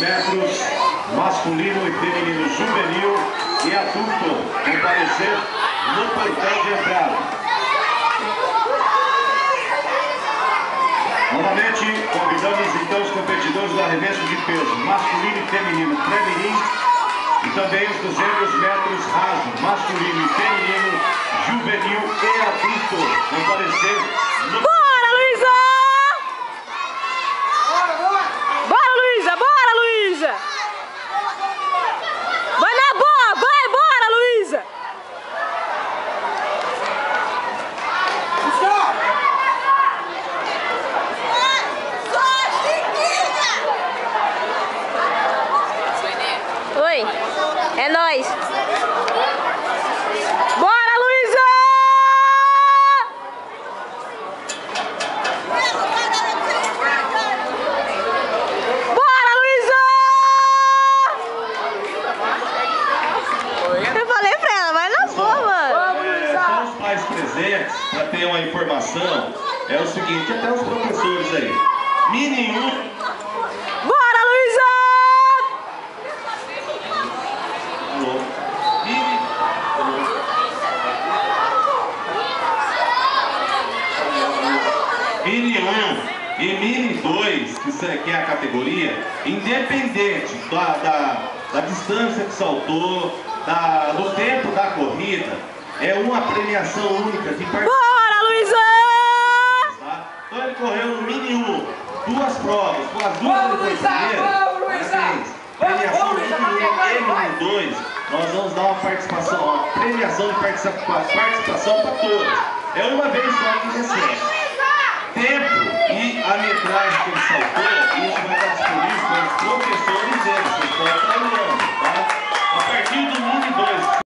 metros, masculino e feminino juvenil e adulto, comparecer no portão de entrada. Novamente, convidamos então os competidores do arremesso de peso masculino e feminino pré-mirim e também os 200 metros raso, masculino e feminino, juvenil e adulto, comparecer no... Bora, Luísa! Bora, Luísa! Bora, Luísa! Vai na boa! Vai, bora, Luísa! Oi, é nóis! Bora, Luísa! Bora, Luísa! Eu falei pra ela, vai na boa, mano! São os pais presentes, para ter uma informação, é o seguinte, até os professores aí, Mini 1... Bora, Luísa! Mini 1 e Mini 2, que é a categoria, independente da distância que saltou, do tempo da corrida, é uma premiação única de participação. Bora, Luísa! Tá? Então ele correu no Mini 1, duas provas, com as duas ele foi primeiro. Parabéns! Premiação Mini 1 e Mini 2, nós vamos dar uma premiação de participação para todos. É uma vez só que recebe. Tempo e a metragem que ele saltou, isso vai estar disponível para os professores deles, vocês podem estar olhando, tá? A partir do Mini 2.